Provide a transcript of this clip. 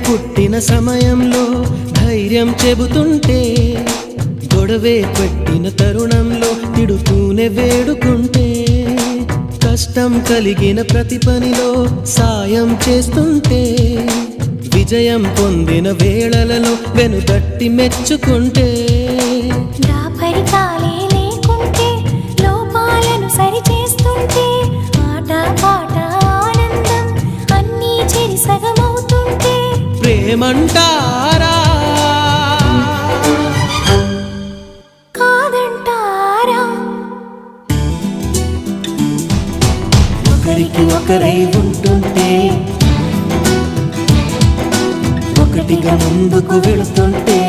పుట్టిన సమయంలో ధైర్యం చెబుతుంటే, గొడవే పెట్టిన తరుణంలో తిడుతూనే వేడుకుంటే, కష్టం కలిగిన ప్రతి పనిలో సాయం చేస్తుంటే, విజయం పొందిన వేళలలో వెనుతట్టి మెచ్చుకుంటే, దాపరికాలే లేకుంటే లోపాలను సరిచేస్తుంటే, ఆట పాట ఆనందం అన్నీ చెరి సగమవుతుంటే ప్రేమంటారా కాదంటారా? ఒకరికి ఒకరై ఉంటుంటే, ఒకటిగా ముందుకు వెళుతుంటే